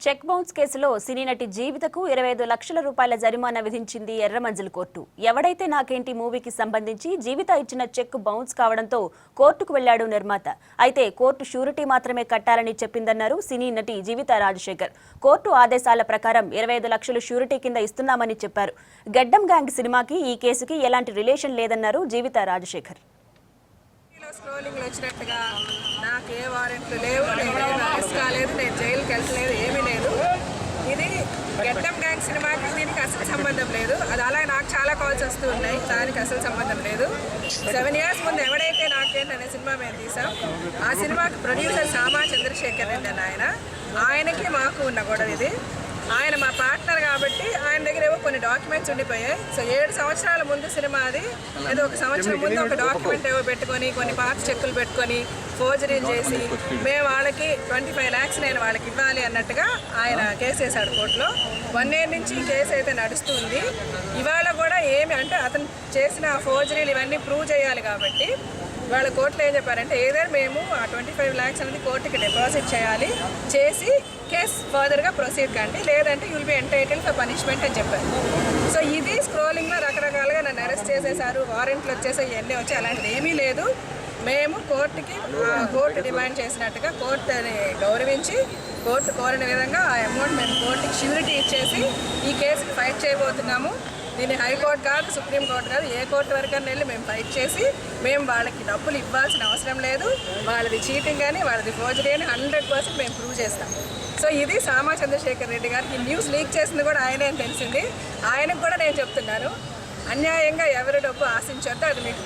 Check bounce కేసులో సినీ నటి జీవితకు 25 లక్షల రూపాయల జరిమానా విధించింది ఎర్రమంజిల్ కోర్టు. ఎవడైతే నాకేంటి మూవీకి సంబంధించి జీవిత ఇచ్చిన చెక్ బౌన్స్ కావడంతో కోర్టుకు వెళ్లాడు నిర్మాత. అయితే కోర్టు షూరిటీ మాత్రమే కట్టాలని చెప్పిందన్నారు సినీ నటి జీవిత రాజశేఖర్. కోర్టు ఆదేశాల ప్రకారం 25 లక్షలు షూరిటీ కింద ఇస్తున్నామని చెప్పారు. గెడ్డం గ్యాంగ్ సినిమాకి ఈ కేసుకి ఎలాంటి రిలేషన్ లేదన్నారు జీవిత రాజశేఖర్. స్క్రోలింగ్లో వచ్చినట్టుగా నాకు ఏ వారెంట్లు లేవు, నేను అరెస్ట్ కాలేదు, నేను జైలుకి వెళ్ళలేదు, ఏమీ లేదు. ఇది గెడ్డం గ్యాంగ్ సినిమాకి దీనికి అసలు సంబంధం లేదు. అది అలా నాకు చాలా కాల్స్ వస్తూ ఉన్నాయి, దానికి అసలు సంబంధం లేదు. 7 years ముందు ఎవడైతే నాకేంటి అనే సినిమా మేము తీసాం, ఆ సినిమాకి ప్రొడ్యూసర్ సామా చంద్రశేఖర్ రెడ్డి అని ఆయనకి మాకు ఉన్న గొడవ ఇది. ఆయన మా పార్ట్నర్ కాబట్టి ఆయన దగ్గర ఏవో కొన్ని డాక్యుమెంట్స్ ఉండిపోయాయి. సో 7 సంవత్సరాల ముందు సినిమా అది, ఏదో 1 సంవత్సరం ముందు ఒక డాక్యుమెంట్ ఏవో పెట్టుకొని కొన్ని పాత చెక్కులు పెట్టుకొని ఫోర్జరీలు చేసి మేము వాళ్ళకి 25 lakhs నేను వాళ్ళకి ఇవ్వాలి అన్నట్టుగా ఆయన కేసు వేశాడు కోర్టులో. 1 year నుంచి ఈ కేసు అయితే నడుస్తుంది. ఇవాళ కూడా ఏమి అంటే అతను చేసిన ఫోర్జరీలు ఇవన్నీ ప్రూవ్ చేయాలి కాబట్టి వాళ్ళ కోర్టులో ఏం చెప్పారంటే ఏదైనా మేము ఆ 25 lakhs అనేది కోర్టుకి డిపాజిట్ చేయాలి, చేసి కేసు ఫర్దర్గా ప్రొసీడ్ కండి, లేదంటే you'll be entitled for punishment అని చెప్పారు. సో ఇది స్క్రోలింగ్లో రకరకాలుగా నన్ను అరెస్ట్ చేసేసారు, వారెంట్లు వచ్చేసాయి, ఇవన్నీ వచ్చి అలాంటిది ఏమీ లేదు. మేము కోర్టు డిమాండ్ చేసినట్టుగా కోర్టుని గౌరవించి కోర్టు కోరిన విధంగా ఆ అమౌంట్ మేము కోర్టుకి ష్యూరిటీ ఇచ్చేసి ఈ కేసుకి ఫైట్ చేయబోతున్నాము. దీన్ని హైకోర్టు కాదు, సుప్రీంకోర్టు కాదు, ఏ కోర్టు వరకన్నా వెళ్ళి మేము ఫైట్ చేసి మేము వాళ్ళకి డబ్బులు ఇవ్వాల్సిన అవసరం లేదు. వాళ్ళది చీటింగ్ కానీ వాళ్ళది ఫోర్జరీ అని 100% మేము ప్రూవ్ చేస్తాం. సో ఇది సామా చంద్రశేఖర్ రెడ్డి గారికి న్యూస్ లీక్ చేసింది కూడా ఆయనే అని తెలిసింది. ఆయనకు కూడా నేను చెప్తున్నాను, అన్యాయంగా ఎవరి డబ్బు ఆశించొద్దు, అది మీకు